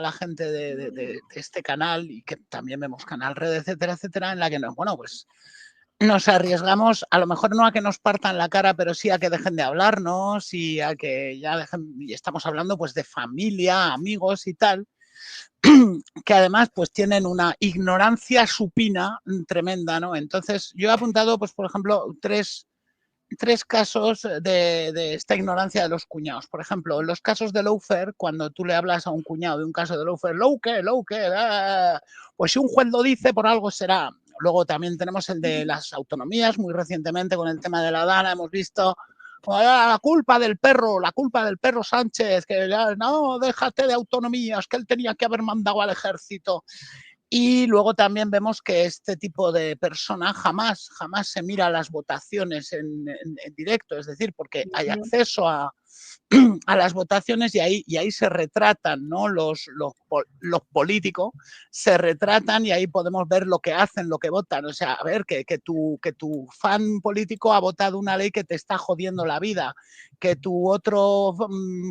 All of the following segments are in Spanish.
la gente de este canal y que también vemos Canal Red, etcétera, etcétera, en la que pues nos arriesgamos a lo mejor no a que nos partan la cara, pero sí a que dejen de hablarnos y a que ya dejen, y estamos hablando pues de familia, amigos y tal, que además pues tienen una ignorancia supina tremenda, ¿no? Entonces yo he apuntado pues por ejemplo tres casos de esta ignorancia de los cuñados. Por ejemplo, en los casos de lawfare, cuando tú le hablas a un cuñado de un caso de lawfare, pues si un juez lo dice, por algo será. Luego también tenemos el de las autonomías, muy recientemente con el tema de la Dana hemos visto la culpa del perro Sánchez, que ya, no, déjate de autonomías, que él tenía que haber mandado al ejército. Y luego también vemos que este tipo de persona jamás se mira las votaciones en directo, es decir, porque hay acceso a las votaciones y ahí se retratan, ¿no? Los políticos se retratan y ahí podemos ver lo que hacen, lo que votan. O sea, a ver, que tu fan político ha votado una ley que te está jodiendo la vida, que tu otro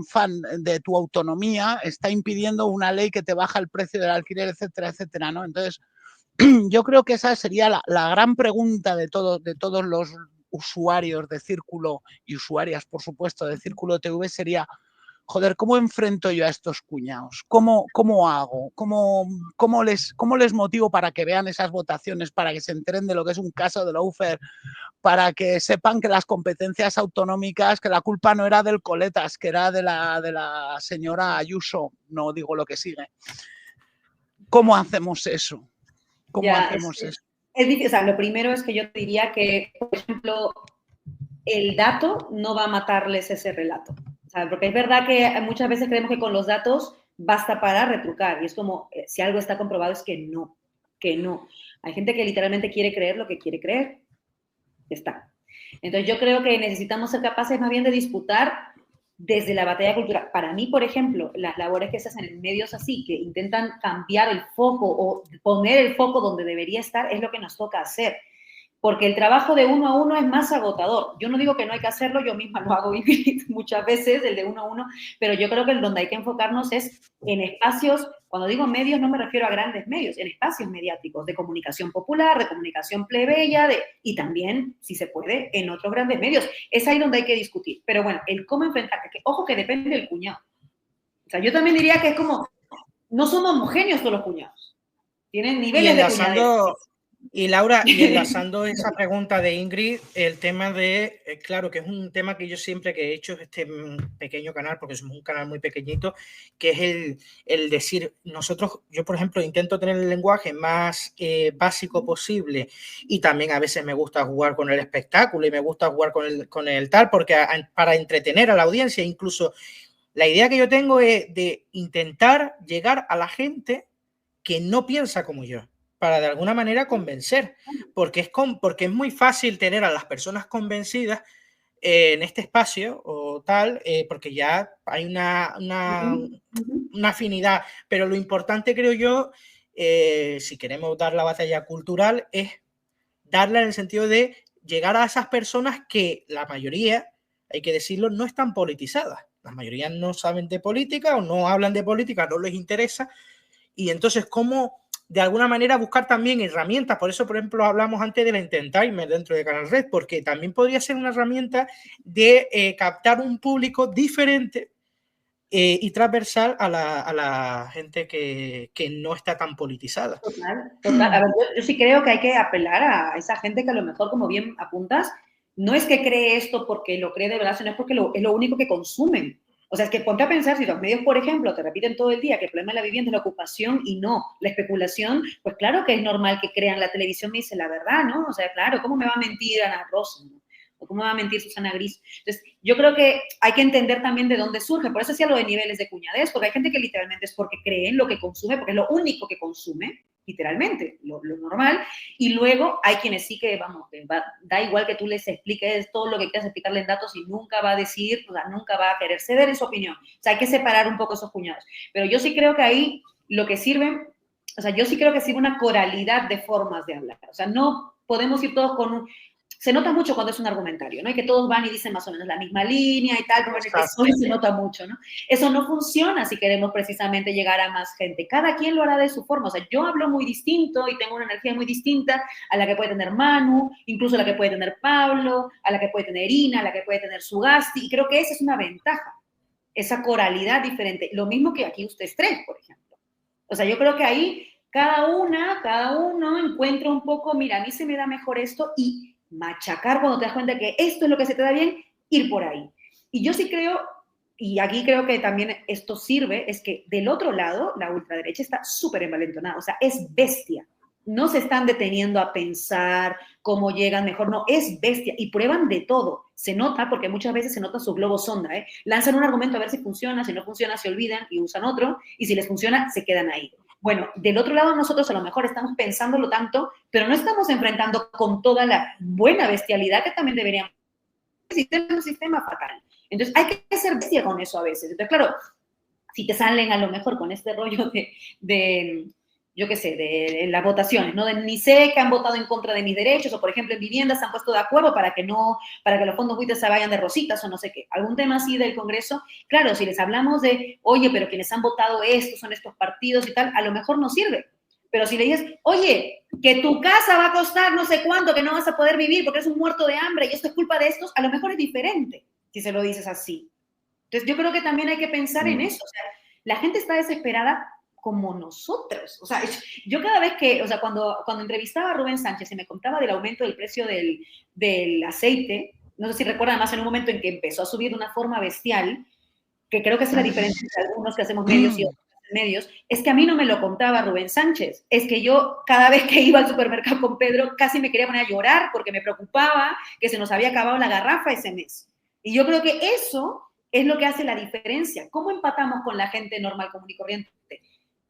fan de tu autonomía está impidiendo una ley que te baja el precio del alquiler, etcétera, etcétera, ¿no? Entonces, yo creo que esa sería la gran pregunta de todos los usuarios de Círculo y usuarias, por supuesto, de Círculo TV sería, joder, ¿cómo enfrento yo a estos cuñados? ¿Cómo hago? ¿Cómo les motivo para que vean esas votaciones, para que se enteren de lo que es un caso de lawfare, para que sepan que las competencias autonómicas, que la culpa no era del Coletas, que era de la señora Ayuso, no digo lo que sigue? ¿Cómo hacemos eso? ¿Cómo hacemos eso? Es difícil. O sea, lo primero es que yo diría que, por ejemplo, el dato no va a matarles ese relato. O sea, porque es verdad que muchas veces creemos que con los datos basta para retrucar. Y es como, si algo está comprobado es que no. Hay gente que literalmente quiere creer lo que quiere creer. Ya está. Entonces yo creo que necesitamos ser capaces más bien de disputar desde la batalla cultural. Para mí, por ejemplo, las labores que se hacen en medios así, que intentan cambiar el foco o poner el foco donde debería estar, es lo que nos toca hacer. Porque el trabajo de uno a uno es más agotador. Yo no digo que no hay que hacerlo, yo misma lo hago muchas veces, el de uno a uno, pero yo creo que donde hay que enfocarnos es en espacios, cuando digo medios no me refiero a grandes medios, en espacios mediáticos, de comunicación popular, de comunicación plebeya, y también, si se puede, en otros grandes medios. Es ahí donde hay que discutir. Pero bueno, el cómo enfrentarte, que ojo que depende del cuñado. O sea, yo también diría que es como, no son homogéneos todos los cuñados. Tienen niveles de cuñadez. Y Laura, y enlazando esa pregunta de Ingrid, el tema de, claro, que es un tema que yo siempre que he hecho este pequeño canal, porque somos un canal muy pequeñito, que es el decir, yo por ejemplo intento tener el lenguaje más básico posible y también a veces me gusta jugar con el espectáculo y me gusta jugar con el tal, porque para entretener a la audiencia, incluso la idea que yo tengo es de intentar llegar a la gente que no piensa como yo, para de alguna manera convencer, porque es muy fácil tener a las personas convencidas en este espacio o tal, porque ya hay una afinidad, pero lo importante creo yo, si queremos dar la batalla cultural, es darla en el sentido de llegar a esas personas que la mayoría, hay que decirlo, no están politizadas, la mayoría no saben de política o no hablan de política, no les interesa, y entonces cómo de alguna manera buscar también herramientas. Por eso, por ejemplo, hablamos antes del Intentimer dentro de Canal Red, porque también podría ser una herramienta de captar un público diferente y transversal a la gente que no está tan politizada. Total. A ver, yo sí creo que hay que apelar a esa gente que a lo mejor, como bien apuntas, no es que cree esto porque lo cree de verdad, sino es porque es lo único que consumen. O sea, es que ponte a pensar, si los medios, por ejemplo, te repiten todo el día que el problema de la vivienda es la ocupación y no la especulación, pues claro que es normal que crean. La televisión me dice la verdad, ¿no? O sea, claro, ¿cómo me va a mentir Ana Rosa, ¿no? ¿O cómo va a mentir Susana Gris? Entonces, yo creo que hay que entender también de dónde surge. Por eso decía lo de niveles de cuñadez, porque hay gente que literalmente es porque cree en lo que consume, porque es lo único que consume, literalmente, lo normal, y luego hay quienes sí que, vamos, da igual que tú les expliques todo lo que quieras explicarle en datos y nunca va a decir, o sea, nunca va a querer ceder en su opinión. O sea, hay que separar un poco esos cuñados. Pero yo sí creo que ahí lo que sirve, o sea, yo sí creo que sirve una coralidad de formas de hablar. O sea, no podemos ir todos con se nota mucho cuando es un argumentario, ¿no? Y que todos van y dicen más o menos la misma línea y tal, pero en el PSOE se nota mucho, ¿no? Eso no funciona si queremos precisamente llegar a más gente. Cada quien lo hará de su forma. O sea, yo hablo muy distinto y tengo una energía muy distinta a la que puede tener Manu, incluso a la que puede tener Pablo, a la que puede tener Ina, a la que puede tener Sugasti, y creo que esa es una ventaja, esa coralidad diferente. Lo mismo que aquí ustedes tres, por ejemplo. O sea, yo creo que ahí cada uno encuentra un poco, mira, a mí se me da mejor esto, y machacar cuando te das cuenta que esto es lo que se te da bien, ir por ahí. Y yo sí creo, y aquí creo que también esto sirve, es que del otro lado, la ultraderecha está súper envalentonada, o sea, es bestia. No se están deteniendo a pensar cómo llegan mejor, no, es bestia, y prueban de todo. Se nota, porque muchas veces se nota su globo sonda, ¿eh? Lanzan un argumento a ver si funciona, si no funciona se olvidan y usan otro, y si les funciona, se quedan ahí. Bueno, del otro lado nosotros a lo mejor estamos pensándolo tanto, pero no estamos enfrentando con toda la buena bestialidad que también deberíamos. Es un sistema fatal. Entonces hay que ser bestia con eso a veces. Entonces, claro, si te salen a lo mejor con este rollo de yo qué sé, de las votaciones, ¿no? Ni sé que han votado en contra de mis derechos, o por ejemplo en viviendas se han puesto de acuerdo para que los fondos buitres se vayan de rositas o no sé qué, algún tema así del Congreso. Claro, si les hablamos de, oye, pero quienes han votado esto son estos partidos y tal, a lo mejor no sirve. Pero si le dices, oye, que tu casa va a costar no sé cuánto, que no vas a poder vivir porque eres un muerto de hambre y esto es culpa de estos, a lo mejor es diferente si se lo dices así. Entonces yo creo que también hay que pensar en eso. O sea, la gente está desesperada como nosotros. O sea, yo cada vez que, o sea, cuando entrevistaba a Rubén Sánchez y me contaba del aumento del precio del aceite, no sé si recuerdan más en un momento en que empezó a subir de una forma bestial, que creo que es la diferencia entre algunos que hacemos medios y otros que hacen medios, es que a mí no me lo contaba Rubén Sánchez. Es que yo cada vez que iba al supermercado con Pedro casi me quería poner a llorar porque me preocupaba que se nos había acabado la garrafa ese mes. Y yo creo que eso es lo que hace la diferencia. ¿Cómo empatamos con la gente normal, común y corriente?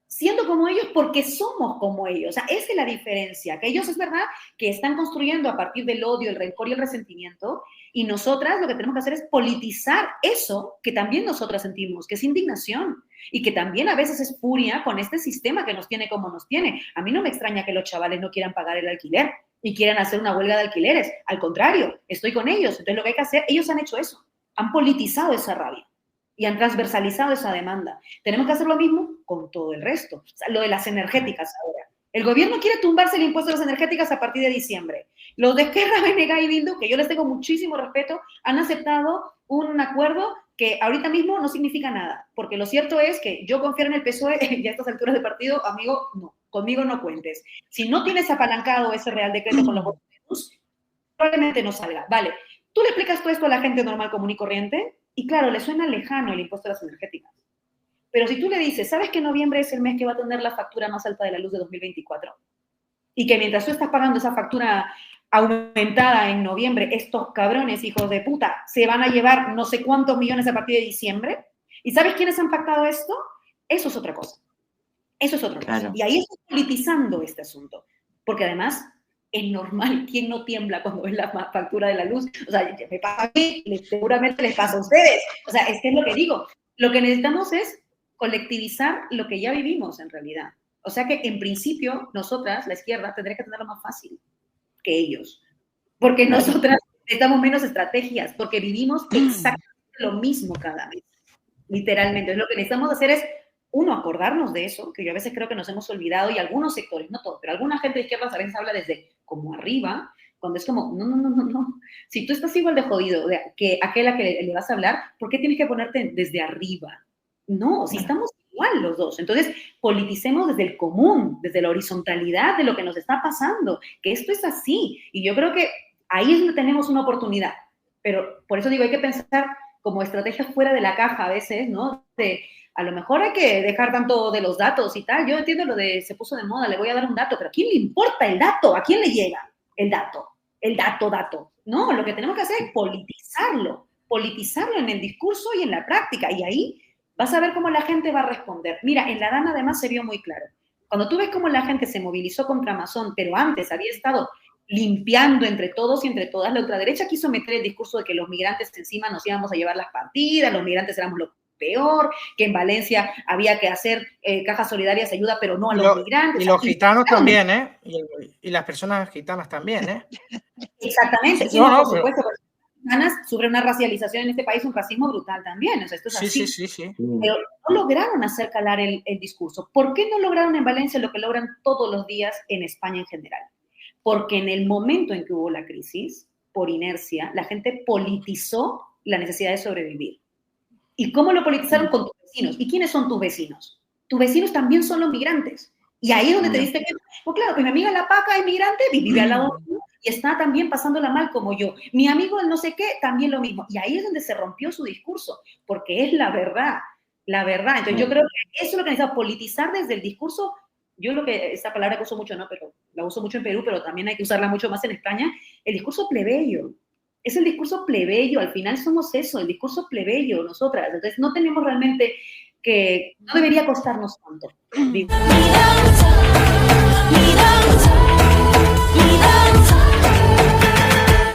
Siendo como ellos porque somos como ellos. O sea, esa es la diferencia. Que ellos es verdad que están construyendo a partir del odio, el rencor y el resentimiento, y nosotras lo que tenemos que hacer es politizar eso que también nosotras sentimos, que es indignación, y que también a veces es furia con este sistema que nos tiene como nos tiene. A mí no me extraña que los chavales no quieran pagar el alquiler y quieran hacer una huelga de alquileres. Al contrario, estoy con ellos. Entonces lo que hay que hacer, ellos han hecho eso. Han politizado esa rabia y han transversalizado esa demanda. Tenemos que hacer lo mismo con todo el resto. O sea, lo de las energéticas ahora. El gobierno quiere tumbarse el impuesto de las energéticas a partir de diciembre. Los de Esquerra, BNG y Bildu, que yo les tengo muchísimo respeto, han aceptado un acuerdo que ahorita mismo no significa nada. Porque lo cierto es que yo confiar en el PSOE y a estas alturas de partido, amigo, no. Conmigo no cuentes. Si no tienes apalancado ese Real Decreto con los votos de luz, probablemente no salga. Vale, tú le explicas todo esto a la gente normal, común y corriente, y claro, le suena lejano el impuesto de las energéticas. Pero si tú le dices, ¿sabes que noviembre es el mes que va a tener la factura más alta de la luz de 2024? Y que mientras tú estás pagando esa factura aumentada en noviembre, estos cabrones, hijos de puta, se van a llevar no sé cuántos millones a partir de diciembre. ¿Y sabes quiénes han pactado esto? Eso es otra cosa. Eso es otra cosa. Claro. Y ahí está politizando este asunto. Porque además es normal, ¿quién no tiembla cuando ve la factura de la luz? O sea, me pasa a mí, seguramente les pasa a ustedes. O sea, es que es lo que digo. Lo que necesitamos es colectivizar lo que ya vivimos en realidad. O sea que en principio nosotras, la izquierda, tendría que tenerlo más fácil que ellos. Porque nosotras necesitamos menos estrategias, porque vivimos exactamente lo mismo cada vez. Literalmente. Lo que necesitamos hacer es, uno, acordarnos de eso, que yo a veces creo que nos hemos olvidado, y algunos sectores, no todos, pero alguna gente de izquierda a veces habla desde como arriba, cuando es como, no. Si tú estás igual de jodido que aquel a que le vas a hablar, ¿por qué tienes que ponerte desde arriba? No, si estamos igual los dos. Entonces, politicemos desde el común, desde la horizontalidad de lo que nos está pasando, que esto es así. Y yo creo que ahí es donde tenemos una oportunidad. Pero por eso digo, hay que pensar como estrategia fuera de la caja a veces, ¿no? A lo mejor hay que dejar tanto de los datos y tal. Yo entiendo lo de se puso de moda, le voy a dar un dato, pero ¿a quién le importa el dato? ¿A quién le llega el dato? El dato. No, lo que tenemos que hacer es politizarlo en el discurso y en la práctica. Y ahí vas a ver cómo la gente va a responder. Mira, en la DANA además se vio muy claro. Cuando tú ves cómo la gente se movilizó contra Amazon, pero antes había estado limpiando entre todos y entre todas, la ultraderecha quiso meter el discurso de que los migrantes encima nos íbamos a llevar las partidas, los migrantes éramos los peor, que en Valencia había que hacer cajas solidarias de ayuda, pero no a los migrantes. Y los gitanos también, ¿eh? Y las personas gitanas también, ¿eh? Exactamente. Sí, y por pero... supuesto, sufre una racialización en este país, un racismo brutal también. O sea, esto es así. Sí. Pero no lograron hacer calar el discurso. ¿Por qué no lograron en Valencia lo que logran todos los días en España en general? Porque en el momento en que hubo la crisis, por inercia, la gente politizó la necesidad de sobrevivir. ¿Y cómo lo politizaron? Con tus vecinos. ¿Y quiénes son tus vecinos? Tus vecinos también son los migrantes. Y ahí es donde te diste que, pues claro, que mi amiga La Paca es migrante, vive al lado mío y está también pasándola mal como yo. Mi amigo el no sé qué, también lo mismo. Y ahí es donde se rompió su discurso, porque es la verdad, la verdad. Entonces yo creo que eso es lo que necesita, politizar desde el discurso. Yo creo que esta palabra que uso mucho, no, pero la uso mucho en Perú, pero también hay que usarla mucho más en España, el discurso plebeyo. Es el discurso plebeyo, al final somos eso, el discurso plebeyo, nosotras. Entonces no tenemos realmente que, no debería costarnos tanto.